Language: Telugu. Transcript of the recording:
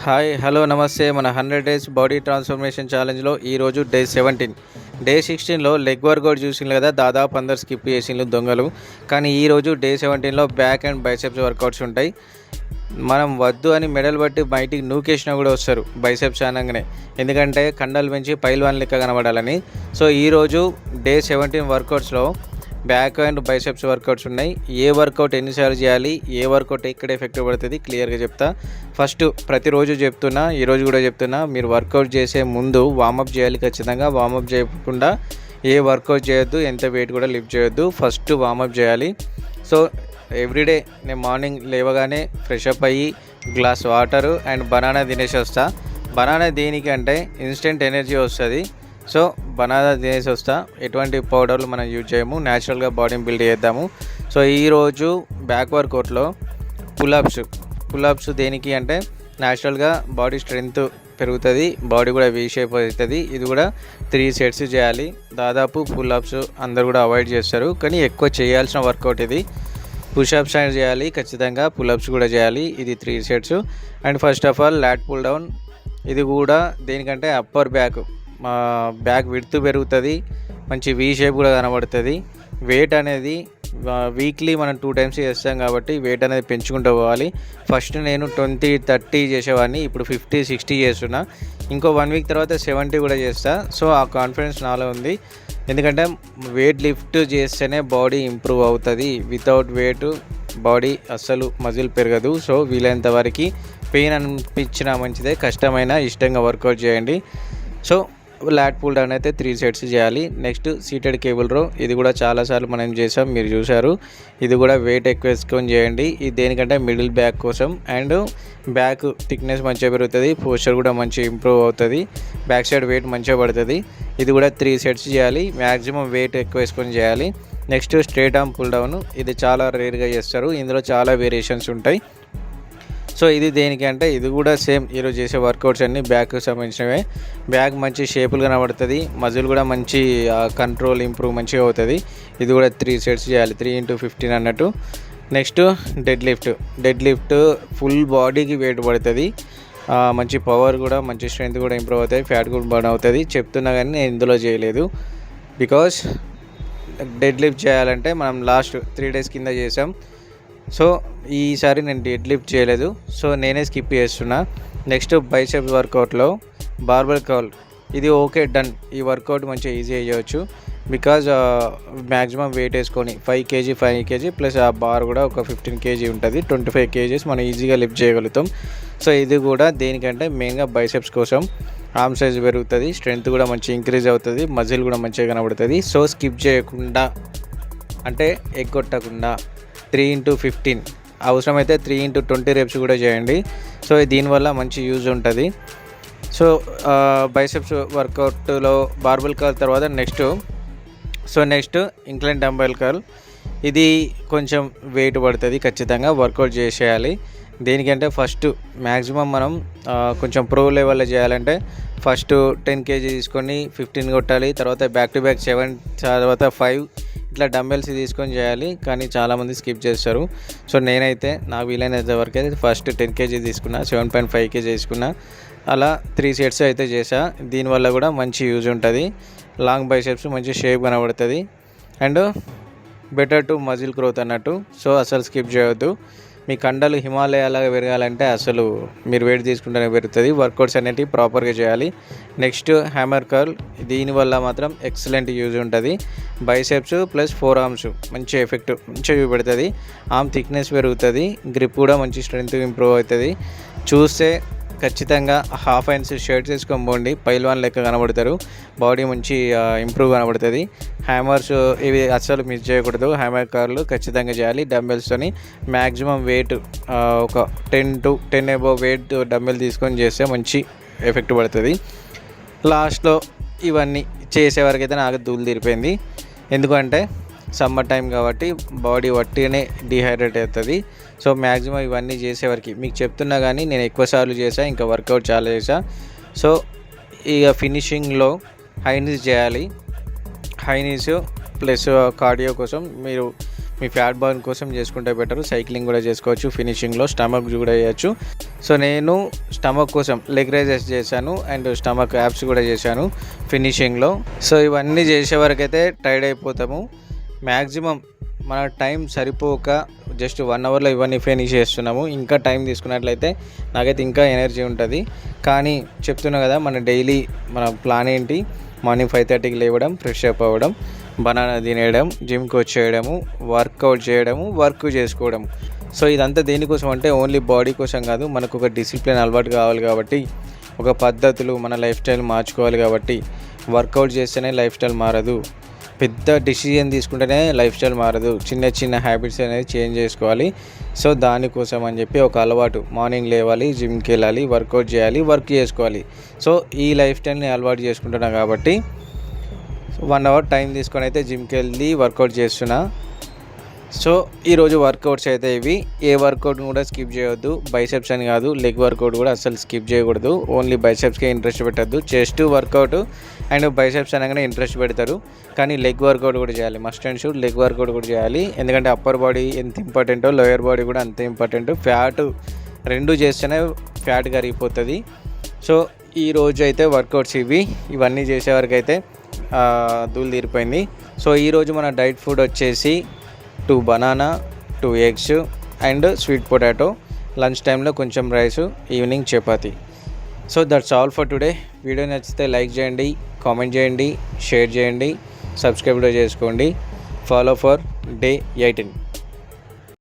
హాయ్ హలో నమస్తే. మన 100 డేస్ బాడీ ట్రాన్స్ఫర్మేషన్ ఛాలెంజ్లో ఈరోజు డే 17. డే 16లో లెగ్ వర్కౌట్ చూసిండ్రు కదా, దాదాపు అందరు స్కిప్ చేసిండ్రు దొంగలు. కానీ ఈరోజు డే 17లో బ్యాక్ అండ్ బైసెప్స్ వర్కౌట్స్ ఉంటాయి. మనం వద్దు అని మెడల్ బట్టి బయటికి నూకేసినా కూడా వస్తారు బైసెప్స్ అనగానే, ఎందుకంటే కండలు పెంచి పైల్వాన్ లెక్క కనబడాలని. సో ఈరోజు డే 17 వర్కౌట్స్లో బ్యాక్ అండ్ బైసెప్స్ వర్కౌట్స్ ఉన్నాయి. ఏ వర్కౌట్ ఎన్నిసార్లు చేయాలి, ఏ వర్కౌట్ ఎక్కడ ఎఫెక్ట్ పడుతుంది క్లియర్గా చెప్తా. ఫస్ట్ ప్రతిరోజు చెప్తున్నా, ఈరోజు కూడా చెప్తున్నా, మీరు వర్కౌట్ చేసే ముందు వామప్ చేయాలి ఖచ్చితంగా. వామప్ చేయకుండా ఏ వర్కౌట్ చేయొద్దు, ఎంత వెయిట్ కూడా లిఫ్ట్ చేయొద్దు. ఫస్ట్ వామప్ చేయాలి. సో ఎవ్రీడే నేను మార్నింగ్ లేవగానే ఫ్రెష్ అప్ అయ్యి గ్లాస్ వాటరు అండ్ బనానా తినేసి వస్తా. బనానా దేనికి అంటే ఇన్స్టెంట్ ఎనర్జీ వస్తుంది. సో బనానా తినేసి వస్తా. ఎటువంటి పౌడర్లు మనం యూజ్ చేయము, న్యాచురల్గా బాడీని బిల్డ్ చేద్దాము. సో ఈరోజు బ్యాక్ వర్కౌట్లో పుల్అప్స్ దేనికి అంటే న్యాచురల్గా బాడీ స్ట్రెంగ్త్ పెరుగుతుంది, బాడీ కూడా వీ షేప్ అవుతుంది. ఇది కూడా 3 సెట్స్ చేయాలి. దాదాపు పుల్అప్స్ అందరు కూడా అవాయిడ్ చేస్తారు, కానీ ఎక్కువ చేయాల్సిన వర్కౌట్ ఇది. పుషప్స్ అండ్ చేయాలి ఖచ్చితంగా, పుల్అప్స్ కూడా చేయాలి. ఇది 3 sets. And first of all lat pull down. ఇది కూడా దేనికంటే అప్పర్ బ్యాక్ విడ్త్ పెరుగుతుంది, మంచి వీ షేప్ కూడా కనబడుతుంది. వెయిట్ అనేది వీక్లీ మనం 2 టైమ్స్ చేస్తాం కాబట్టి వెయిట్ అనేది పెంచుకుంటూ పోవాలి. ఫస్ట్ నేను 20-30 చేసేవాడిని, ఇప్పుడు 50-60 చేస్తున్నా. ఇంకో 1 వీక్ తర్వాత 70 కూడా చేస్తా. సో ఆ కాన్ఫిడెన్స్ నాలో ఉంది, ఎందుకంటే వెయిట్ లిఫ్ట్ చేస్తేనే బాడీ ఇంప్రూవ్ అవుతుంది. వితౌట్ వెయిట్ బాడీ అస్సలు మజిల్ పెరగదు. సో వీలైనంత వరకు పెయిన్ అనిపించినా మంచిదే, కష్టమైన ఇష్టంగా వర్కౌట్ చేయండి. సో లాట్ పుల్ డౌన్ అయితే 3 సెట్స్ చేయాలి. నెక్స్ట్ సీటెడ్ కేబుల్ రో. ఇది కూడా చాలాసార్లు మనం చేసాం, మీరు చూసారు. ఇది కూడా వెయిట్ ఎక్కువ వేసుకొని చేయండి. ఇది దేనికంటే మిడిల్ బ్యాక్ కోసం అండ్ బ్యాక్ థిక్నెస్ మంచిగా పెరుగుతుంది, పోస్చర్ కూడా మంచిగా ఇంప్రూవ్ అవుతుంది, బ్యాక్ సైడ్ వెయిట్ మంచిగా పడుతుంది. ఇది కూడా 3 సెట్స్ చేయాలి. మ్యాక్సిమం వెయిట్ ఎక్కువ వేసుకొని చేయాలి. Next straight arm pull down. ఇది చాలా రేర్గా చేస్తారు, ఇందులో చాలా వేరియేషన్స్ ఉంటాయి. సో ఇది దేనికి అంటే ఇది కూడా సేమ్ ఈరోజు చేసే వర్కౌట్స్ అన్నీ బ్యాక్కి సంబంధించినవే. బ్యాక్ మంచి షేపులు కనబడుతుంది, మజిల్ కూడా మంచి కంట్రోల్ ఇంప్రూవ్ మంచిగా అవుతుంది. ఇది కూడా 3 సెట్స్ చేయాలి, 3x15 అన్నట్టు. నెక్స్ట్ డెడ్ లిఫ్ట్ ఫుల్ బాడీకి వెయిట్ పడుతుంది, మంచి పవర్ కూడా మంచి స్ట్రెంత్ కూడా ఇంప్రూవ్ అవుతుంది, ఫ్యాట్ కూడా బర్న్ అవుతుంది. చెప్తున్నా కానీ నేను ఇందులో చేయలేదు, బికాస్ డెడ్ లిఫ్ట్ చేయాలంటే మనం లాస్ట్ 3 డేస్ కింద చేసాం. సో ఈసారి నేను డెడ్ లిఫ్ట్ చేయలేదు, సో నేనే స్కిప్ చేస్తున్నా. నెక్స్ట్ బైసెప్స్ వర్కౌట్లో బార్బెల్ కర్ల్. ఇది ఓకే డన్. ఈ వర్కౌట్ మంచిగా ఈజీ చేయవచ్చు, బికాజ్ మ్యాక్సిమం వెయిట్ వేసుకొని 5 kg ప్లస్ ఆ బార్ కూడా ఒక 15 kg ఉంటుంది. 25 kgs మనం ఈజీగా లిఫ్ట్ చేయగలుగుతాం. సో ఇది కూడా దేనికంటే మెయిన్గా బైసెప్స్ కోసం. ఆర్మ్ సైజ్ పెరుగుతుంది, స్ట్రెంత్ కూడా మంచి ఇంక్రీజ్ అవుతుంది, మజిల్ కూడా మంచిగా కనబడుతుంది. సో స్కిప్ చేయకుండా అంటే ఎగ్గొట్టకుండా 3x15, అవసరమైతే 3x20 రెప్స్ కూడా చేయండి. సో దీనివల్ల మంచి యూజ్ ఉంటుంది. సో బైసెప్స్ వర్కౌట్లో బార్బెల్ కర్ల్ తర్వాత నెక్స్ట్ ఇంక్లైన్ డంబెల్ కర్ల్. ఇది కొంచెం వెయిట్ పడుతుంది, ఖచ్చితంగా వర్కౌట్ చేసేయాలి. దేనికంటే ఫస్ట్ మ్యాక్సిమం మనం కొంచెం ప్రో లెవెల్లో చేయాలంటే ఫస్ట్ 10 kg తీసుకొని 15 కొట్టాలి, తర్వాత బ్యాక్ టు బ్యాక్ 7, తర్వాత 5 ఇట్లా డంబెల్స్ తీసుకొని చేయాలి. కానీ చాలామంది స్కిప్ చేస్తారు. సో నేనైతే నాకు వీలైనంత వరకు అయితే ఫస్ట్ 10 kg తీసుకున్నా, 7.5 kg తీసుకున్నా, అలా 3 సెట్స్ అయితే చేసా. దీనివల్ల కూడా మంచి యూజ్ ఉంటుంది, లాంగ్ బైసెప్స్ మంచి షేప్ కనబడుతుంది and better to muscle growth అన్నట్టు. సో అసలు స్కిప్ చేయొద్దు. మీ కండలు హిమాలయాలాగా పెరగాలంటే అసలు మీరు వెయిట్ తీసుకుంటేనే పెరుగుతుంది. వర్కౌట్స్ అనేటివి ప్రాపర్గా చేయాలి. Next hammer curl. దీనివల్ల మాత్రం ఎక్సలెంట్ యూజ్ ఉంటుంది. బైసెప్స్ ప్లస్ 4 ఆర్మ్స్ మంచి ఎఫెక్ట్ మంచిగా చూపెడుతుంది. ఆర్మ్ థిక్నెస్ పెరుగుతుంది, గ్రిప్ కూడా మంచి స్ట్రెంత్ ఇంప్రూవ్ అవుతుంది. చూస్తే ఖచ్చితంగా హాఫ్ హ్యాండ్స్ షర్ట్స్ వేసుకొని పోండి, పైల్వాన్ లెక్క కనబడతారు, బాడీ మంచి ఇంప్రూవ్ కనబడుతుంది. హ్యామర్స్ ఇవి అస్సలు మిస్ చేయకూడదు. హ్యామర్ కర్లు ఖచ్చితంగా చేయాలి. డంబెల్స్తోని మ్యాక్సిమం వెయిట్ ఒక 10 అబోవ్ వెయిట్ డంబెల్ తీసుకొని చేస్తే మంచి ఎఫెక్ట్ పడుతుంది. లాస్ట్లో ఇవన్నీ చేసేవరకు అయితే నాకు ధూళి తీరిపోయింది, ఎందుకంటే సమ్మర్ టైం కాబట్టి బాడీ వట్టిగానే డిహైడ్రేట్ అవుతుంది. సో మ్యాక్సిమం ఇవన్నీ చేసేవరకు మీకు చెప్తున్నా కానీ నేను ఎక్కువసార్లు చేసా, ఇంకా వర్కౌట్ చాలా చేసా. సో ఇక ఫినిషింగ్లో హై నీస్ చేయాలి. హై నీస్ ప్లస్ కార్డియో కోసం మీరు మీ ఫ్యాట్ బర్న్ కోసం చేసుకుంటే బెటర్. సైక్లింగ్ కూడా చేసుకోవచ్చు, ఫినిషింగ్లో స్టమక్ కూడా చేయొచ్చు. సో నేను స్టమక్ కోసం లెగ్ రైజెస్ చేశాను అండ్ స్టమక్ యాప్స్ కూడా చేశాను ఫినిషింగ్లో. సో ఇవన్నీ చేసే వరకు అయితే టైర్డ్ అయిపోతాము. మ్యాక్సిమం మన టైం సరిపోక జస్ట్ 1 అవర్లో ఇవన్నీ ఫినిష్ చేస్తున్నాము. ఇంకా టైం తీసుకున్నట్లయితే నాకైతే ఇంకా ఎనర్జీ ఉంటుంది. కానీ చెప్తున్నా కదా, మన డైలీ మన ప్లాన్ ఏంటి, మార్నింగ్ 5:30కి లేవడం, ఫ్రెష్ అప్ అవ్వడం, బనానా తినేయడం, జిమ్కి వచ్చేయడము, వర్కౌట్ చేయడము, వర్క్ చేసుకోవడం. సో ఇదంతా దేనికోసం అంటే ఓన్లీ బాడీ కోసం కాదు, మనకు ఒక డిసిప్లిన్ అలవాటు కావాలి కాబట్టి, ఒక పద్ధతులు మన లైఫ్ స్టైల్ మార్చుకోవాలి కాబట్టి. వర్కౌట్ చేస్తేనే లైఫ్ స్టైల్ మారదు, పెద్ద డిసిజన్ తీసుకుంటేనే లైఫ్ స్టైల్ మారదు. చిన్న చిన్న హ్యాబిట్స్ అనేది చేంజ్ చేసుకోవాలి. సో దానికోసం అని చెప్పి ఒక అలవాటు, మార్నింగ్ లేవాలి, జిమ్కి వెళ్ళాలి, వర్కౌట్ చేయాలి, వర్క్ చేసుకోవాలి. సో ఈ లైఫ్ స్టైల్ని అలవాటు చేసుకుంటున్నాను కాబట్టి 1 అవర్ టైం తీసుకొని అయితే జిమ్కి వెళ్ళి వర్కౌట్ చేస్తున్నా. సో ఈరోజు వర్కౌట్స్ అయితే ఇవి. ఏ వర్కౌట్ కూడా స్కిప్ చేయొద్దు. బైసెప్స్ అని కాదు, లెగ్ వర్కౌట్ కూడా అసలు స్కిప్ చేయకూడదు. ఓన్లీ బైసెప్స్కే ఇంట్రెస్ట్ పెట్టద్దు. చెస్ట్ వర్కౌట్ అండ్ బైసెప్స్ అనగానే ఇంట్రెస్ట్ పెడతారు, కానీ లెగ్ వర్కౌట్ కూడా చేయాలి. Must and should leg work out కూడా చేయాలి. ఎందుకంటే అప్పర్ బాడీ ఎంత ఇంపార్టెంటో లోయర్ బాడీ కూడా అంతే ఇంపార్టెంట్. ఫ్యాట్ రెండు చేస్తేనే ఫ్యాట్ కరిగిపోతుంది. సో ఈరోజు అయితే వర్కౌట్స్ ఇవన్నీ చేసే వరకు అయితే ధూళి తీరిపోయింది. సో ఈరోజు మన డైట్ ఫుడ్ వచ్చేసి 2 banana, 2 eggs and sweet potato. Lunch టైంలో కొంచెం rice, evening chapati. So that's all for today. Video నచ్చితే లైక్ చేయండి, కామెంట్ చేయండి, షేర్ చేయండి, సబ్స్క్రైబ్ కూడా చేసుకోండి. Follow for day 18.